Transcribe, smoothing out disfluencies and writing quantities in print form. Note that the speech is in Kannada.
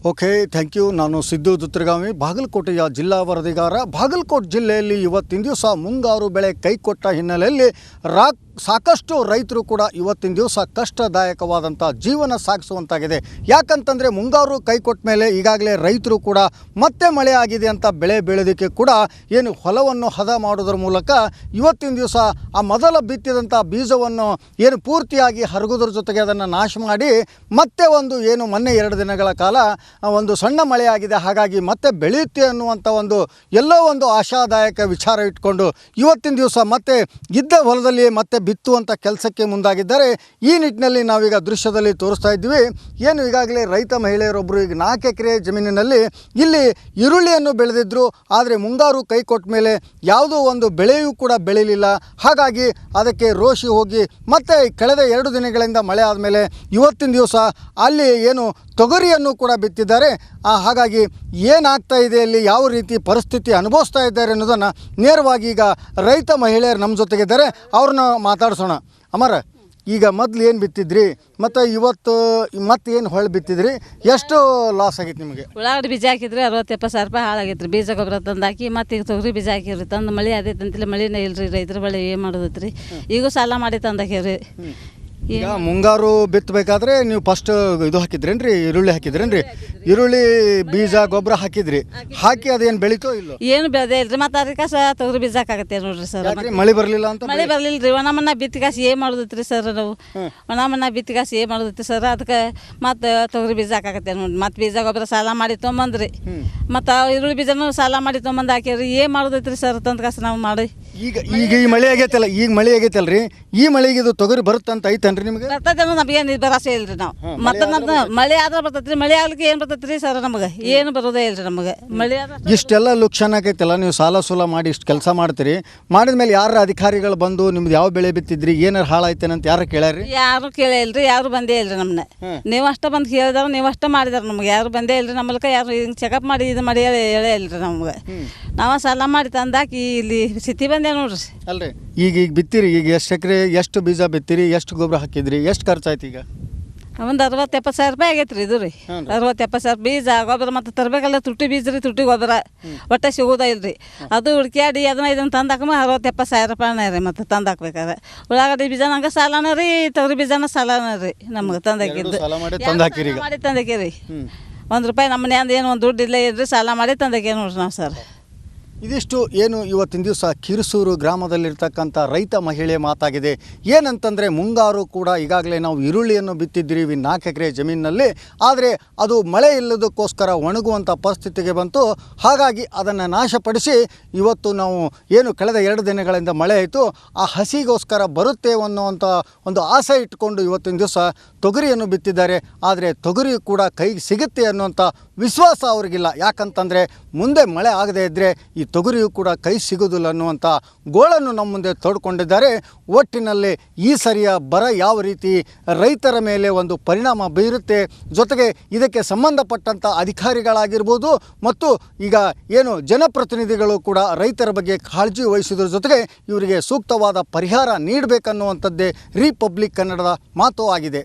Okay, thank you. ನಾನು ಸಿದ್ದು ದುತ್ರಗಾಮಿ, ಬಾಗಲಕೋಟೆಯ ಜಿಲ್ಲಾ ವರದಿಗಾರ. ಬಾಗಲಕೋಟೆ ಜಿಲ್ಲೆಯಲ್ಲಿ ಇವತ್ತಿನ ದಿವಸ ಮುಂಗಾರು ಬೆಳೆ ಕೈಕೊಟ್ಟ ಹಿನ್ನೆಲೆಯಲ್ಲಿ ಸಾಕಷ್ಟು ರೈತರು ಕೂಡ ಇವತ್ತಿನ ದಿವಸ ಕಷ್ಟದಾಯಕವಾದಂಥ ಜೀವನ ಸಾಗಿಸುವಂತಾಗಿದೆ. ಯಾಕಂತಂದರೆ ಮುಂಗಾರು ಕೈಕೊಟ್ಟ ಮೇಲೆ ಈಗಾಗಲೇ ರೈತರು ಕೂಡ ಮತ್ತೆ ಮಳೆ ಆಗಿದೆ ಅಂತ ಬೆಳೆ ಬೆಳೆಯೋದಕ್ಕೆ ಕೂಡ ಏನು ಹೊಲವನ್ನು ಹದ ಮಾಡೋದ್ರ ಮೂಲಕ ಇವತ್ತಿನ ದಿವಸ ಆ ಮೊದಲ ಬಿತ್ತಿದಂಥ ಬೀಜವನ್ನು ಏನು ಪೂರ್ತಿಯಾಗಿ ಹರಗೋದ್ರ ಜೊತೆಗೆ ಅದನ್ನು ನಾಶ ಮಾಡಿ ಮತ್ತೆ ಒಂದು ಏನು ಮೊನ್ನೆ 2 ದಿನಗಳ ಕಾಲ ಒಂದು ಸಣ್ಣ ಮಳೆಯಾಗಿದೆ, ಹಾಗಾಗಿ ಮತ್ತೆ ಬೆಳೆಯುತ್ತೆ ಅನ್ನುವಂಥ ಎಲ್ಲೋ ಒಂದು ಆಶಾದಾಯಕ ವಿಚಾರ ಇಟ್ಕೊಂಡು ಇವತ್ತಿನ ದಿವಸ ಮತ್ತೆ ಇದ್ದ ಹೊಲದಲ್ಲಿ ಮತ್ತೆ ಬಿತ್ತುವಂಥ ಕೆಲಸಕ್ಕೆ ಮುಂದಾಗಿದ್ದಾರೆ. ಈ ನಿಟ್ಟಿನಲ್ಲಿ ನಾವೀಗ ದೃಶ್ಯದಲ್ಲಿ ತೋರಿಸ್ತಾ ಇದ್ವಿ. ಏನು ಈಗಾಗಲೇ ರೈತ ಮಹಿಳೆಯರೊಬ್ಬರು ಈಗ 4 ಎಕರೆ ಜಮೀನಿನಲ್ಲಿ ಇಲ್ಲಿ ಈರುಳ್ಳಿಯನ್ನು ಬೆಳೆದಿದ್ದರು. ಆದರೆ ಮುಂಗಾರು ಕೈ ಕೊಟ್ಟ ಮೇಲೆ ಯಾವುದೋ ಒಂದು ಬೆಳೆಯೂ ಕೂಡ ಬೆಳೀಲಿಲ್ಲ. ಹಾಗಾಗಿ ಅದಕ್ಕೆ ರೋಷಿ ಹೋಗಿ ಮತ್ತೆ ಕಳೆದ 2 ದಿನಗಳಿಂದ ಮಳೆ ಆದಮೇಲೆ ಇವತ್ತಿನ ದಿವಸ ಅಲ್ಲಿ ಏನು ತೊಗರಿಯನ್ನು ಕೂಡ ಬಿತ್ತಿದ್ದಾರೆ. ಹಾಗಾಗಿ ಏನಾಗ್ತಾ ಇದೆ, ಅಲ್ಲಿ ಯಾವ ರೀತಿ ಪರಿಸ್ಥಿತಿ ಅನುಭವಿಸ್ತಾ ಇದ್ದಾರೆ ಅನ್ನೋದನ್ನು ನೇರವಾಗಿ ಈಗ ರೈತ ಮಹಿಳೆಯರು ನಮ್ಮ ಜೊತೆಗಿದ್ದಾರೆ, ಅವ್ರನ್ನ ಮಾತಾಡ್ಸೋಣ. ಅಮರ, ಈಗ ಮೊದಲು ಏನು ಬಿತ್ತಿದ್ರಿ ಮತ್ತು ಇವತ್ತು ಮತ್ತೆ ಏನು ಹೊಳ್ಳಿ ಬಿತ್ತಿದ್ರಿ, ಎಷ್ಟು ಲಾಸ್ ಆಗಿತ್ತು ನಿಮಗೆ? ಉಳ್ಳಾಗಡ್ಡಿ ಬೀಜ ಹಾಕಿದ್ರಿ 60-70 ಸಾವಿರ ರೂಪಾಯಿ ಹಾಳಾಗೈತೆ ರೀ. ಬೀಜ ಗೊಬ್ಬರ ತಂದು ಹಾಕಿ ಮತ್ತು ಈಗ ತೊಗರಿ ಬೀಜ ಹಾಕಿವ್ರಿ. ತಂದು ಮಳೆ ಅದೈತೆ ಅಂತೇಳಿ ಮಳೆನೇ ಇಲ್ರಿ. ರೈತರ ಬಳಿ ಏನು ಮಾಡೋದೈತೆ ರೀ. ಈಗೂ ಸಾಲ ಮಾಡಿ ತಂದು ಹಾಕಿವ್ರಿ. ಈಗ ಮುಂಗಾರು ಬಿತ್ತಬೇಕಾದ್ರೆ ನೀವು ಫಸ್ಟ್ ಇದು ಹಾಕಿದ್ರೇನ್ರಿ, ಈರುಳ್ಳಿ ಹಾಕಿದ್ರೇನ್ರಿ? ಈರುಳ್ಳಿ ಬೀಜ ಗೊಬ್ಬರ ಹಾಕಿದ್ರಿ, ಹಾಕಿ ಅದೇನು ಬೆಳೀತೋ ಇಲ್ಲೋ? ಏನು ಬೆಳೆದೇ ಇಲ್ರಿ. ಮತ್ತು ಅದಕ್ಕೆ ತೊಗರಿ ಬೀಜ ಹಾಕಾಗತ್ತೆ ನೋಡ್ರಿ ಸರ್. ಮಳೆ ಬರಲಿಲ್ಲ ಅಂತ? ಮಳೆ ಬರಲಿಲ್ಲ ರೀ. ಒಣಮನ್ನ ಬಿತ್ತಿಗಾಸಿ ಏನು ಮಾಡೋದೈತ್ರಿ ಸರ್ ನಾವು? ಒಣಮನ್ನ ಬಿತ್ತಿಗಾಸಿ ಏನು ಮಾಡೋದೈತಿ ಸರ್? ಅದಕ್ಕೆ ಮತ್ತು ತೊಗರಿ ಬೀಜ ಹಾಕಾಗತ್ತೆ ನೋಡ್ರಿ. ಮತ್ತು ಬೀಜ ಗೊಬ್ಬರ ಸಾಲ ಮಾಡಿ ತೊಗೊಂಬಂದ್ರಿ. ಮತ್ತು ಈರುಳ್ಳಿ ಬೀಜನೂ ಸಾಲ ಮಾಡಿ ತೊಗೊಂಬಂದು ಹಾಕಿವ್ರಿ. ಏನು ಮಾಡೋದೈತ್ರಿ ಸರ್ ತಂದ್ಕಾಸು ನಾವು ಮಾಡಿ? ಈಗ ಈ ಮಳೆ ಆಗೈತಲ್ಲ, ಈಗ ಮಳೆ ಆಗೈತಲ್ರಿ, ಈ ಮಳೆಗೆ ಇದು ತೊಗರಿ ಬರುತ್ತಂತ ಐತನ್ರಿ ನಿಮಗೆ? ಬರ್ತೈತೆ ನಮಗೇನು ಭರವಸೆ ಇಲ್ರಿ. ನಾವು ಮತ್ತೆ ನಮ್ದು ಮಳೆ ಆದ್ರೆ ಬರ್ತೈತ್ರಿ. ಮಳೆ ಆಗ್ಲಿಕ್ಕೆ ಏನು ಬರ್ತೈತ್ರಿ ಸರ್? ನಮಗೆ ಏನು ಬರೋದೇ ಇಲ್ರಿ. ನಮಗೆ ಮಳೆ ಆದ್ರೆ ಇಷ್ಟೆಲ್ಲ ಲುಕ್ಷನ್ ಆಗೈತಲ್ಲ, ನೀವು ಸಾಲ ಸೂಲ ಮಾಡಿ ಇಷ್ಟು ಕೆಲಸ ಮಾಡ್ತೀರಿ. ಮಾಡಿದ ಮೇಲೆ ಯಾರ ಅಧಿಕಾರಿಗಳು ಬಂದು ನಿಮ್ದು ಯಾವ ಬೆಳೆ ಬಿತ್ತಿದ್ರಿ, ಏನಾರು ಹಾಳಾಯ್ತೇನಂತ ಯಾರು ಕೇಳ್ಯಾರಿ? ಯಾರು ಕೇಳೇ ಇಲ್ರಿ. ಯಾರು ಬಂದೇ ಇಲ್ರಿ ನಮ್ಮನ್ನ. ನೀವು ಅಷ್ಟ ಬಂದು ಕೇಳಿದಾರ, ನೀವು ಅಷ್ಟ ಮಾಡಿದಾರ. ನಮ್ಗೆ ಯಾರು ಬಂದೇ ಇಲ್ರಿ. ನಮ್ಮಲ್ಕ ಯಾರು ಹಿಂಗೆ ಚೆಕಪ್ ಮಾಡಿ ಇದು ಮಾಡಿ ಹೇಳೇ ಇಲ್ರಿ ನಮ್ಗೆ. ನಾವು ಸಾಲ ಮಾಡಿ ತಂದಾಕಿ ಇಲ್ಲಿ ಸ್ಥಿತಿ ಬಂದೆ ನೋಡ್ರಿ. ಅಲ್ರಿ, ಈಗ ಬಿತ್ತಿರಿ, ಈಗ ಎಷ್ಟು ಎಕರೆ ಎಷ್ಟು ಬೀಜ ಬಿತ್ತಿರಿ, ಎಷ್ಟು ಗೊಬ್ಬರ ಹಾಕಿದ್ರಿ, ಎಷ್ಟು ಖರ್ಚಾಯ್ತು? ಈಗ ಒಂದು 60-70 ಸಾವಿರ ರೂಪಾಯಿ ಆಗೈತೆ ರೀ. ಇದು ರೀ 60-70 ಸಾವಿರ ಬೀಜ ಗೊಬ್ಬರ ಮತ್ತು ತರಬೇಕಲ್ಲ. ತುಟ್ಟಿ ಬೀಜ ರೀ, ತುಟ್ಟಿ ಗೊಬ್ಬರ ಒಟ್ಟೆ ಸಿಗೋದ ಇಲ್ರಿ. ಅದು ಹುಡ್ಕ್ಯಾಡಿ ಇದನ್ನು ತಂದಾಕ 60-70 ಸಾವಿರ ರೂಪಾಯಿನೇ ರೀ. ಮತ್ತು ತಂದು ಹಾಕ್ಬೇಕಾದ್ರೆ ಉಳ್ಳಾಗಡ್ಡಿ ಬೀಜ ನಂಗೆ ಸಾಲನ ರೀ, ತೊಗರಿ ಬೀಜನ ಸಾಲನ ರೀ. ನಮ್ಗೆ ತಂದಾಕಿದ್ದು ಮಾಡಿ ತಂದಾಕಿರಿ. ₹1 ನಮ್ಮ ಮನೆಯಿಂದ ಏನು ಒಂದು ದುಡ್ಡು ಇಲ್ಲೇ ಇಲ್ರಿ. ಸಾಲ ಮಾಡಿ ತಂದಾಕಿ ನೋಡ್ರಿ ನಾವು ಸರ್. ಇದಿಷ್ಟು ಏನು ಇವತ್ತಿನ ದಿವಸ ಕಿರುಸೂರು ಗ್ರಾಮದಲ್ಲಿರ್ತಕ್ಕಂಥ ರೈತ ಮಹಿಳೆ ಮಾತಾಗಿದೆ. ಏನಂತಂದರೆ ಮುಂಗಾರು ಕೂಡ ಈಗಾಗಲೇ ನಾವು ಈರುಳ್ಳಿಯನ್ನು ಬಿತ್ತಿದ್ದೀವಿ 4 ಎಕರೆ ಜಮೀನಿನಲ್ಲಿ. ಆದರೆ ಅದು ಮಳೆ ಇಲ್ಲದಕ್ಕೋಸ್ಕರ ಒಣಗುವಂಥ ಪರಿಸ್ಥಿತಿಗೆ ಬಂತು. ಹಾಗಾಗಿ ಅದನ್ನು ನಾಶಪಡಿಸಿ ಇವತ್ತು ನಾವು ಏನು ಕಳೆದ 2 ದಿನಗಳಿಂದ ಮಳೆ ಆಯಿತು, ಆ ಹಸಿಗೋಸ್ಕರ ಬರುತ್ತೆ ಅನ್ನುವಂಥ ಒಂದು ಆಸೆ ಇಟ್ಕೊಂಡು ಇವತ್ತಿನ ದಿವಸ ತೊಗರಿಯನ್ನು ಬಿತ್ತಿದ್ದಾರೆ. ಆದರೆ ತೊಗರಿ ಕೂಡ ಕೈಗೆ ಸಿಗುತ್ತೆ ಅನ್ನುವಂಥ ವಿಶ್ವಾಸ ಅವ್ರಿಗಿಲ್ಲ. ಯಾಕಂತಂದರೆ ಮುಂದೆ ಮಳೆ ಆಗದೇ ಇದ್ದರೆ ಈ ತೊಗರಿಯು ಕೂಡ ಕೈ ಸಿಗೋದಿಲ್ಲ ಅನ್ನುವಂಥ ಗೋಳನ್ನು ನಮ್ಮ ಮುಂದೆ ತೋಡ್ಕೊಂಡಿದ್ದಾರೆ. ಒಟ್ಟಿನಲ್ಲಿ ಈ ಸರಿಯ ಬರ ಯಾವ ರೀತಿ ರೈತರ ಮೇಲೆ ಒಂದು ಪರಿಣಾಮ ಬೀರುತ್ತೆ, ಜೊತೆಗೆ ಇದಕ್ಕೆ ಸಂಬಂಧಪಟ್ಟಂಥ ಅಧಿಕಾರಿಗಳಾಗಿರ್ಬೋದು ಮತ್ತು ಈಗ ಏನು ಜನಪ್ರತಿನಿಧಿಗಳು ಕೂಡ ರೈತರ ಬಗ್ಗೆ ಕಾಳಜಿ ವಹಿಸಿದ್ರ ಜೊತೆಗೆ ಇವರಿಗೆ ಸೂಕ್ತವಾದ ಪರಿಹಾರ ನೀಡಬೇಕನ್ನುವಂಥದ್ದೇ ರಿಪಬ್ಲಿಕ್ ಕನ್ನಡದ ಮಾತು ಆಗಿದೆ.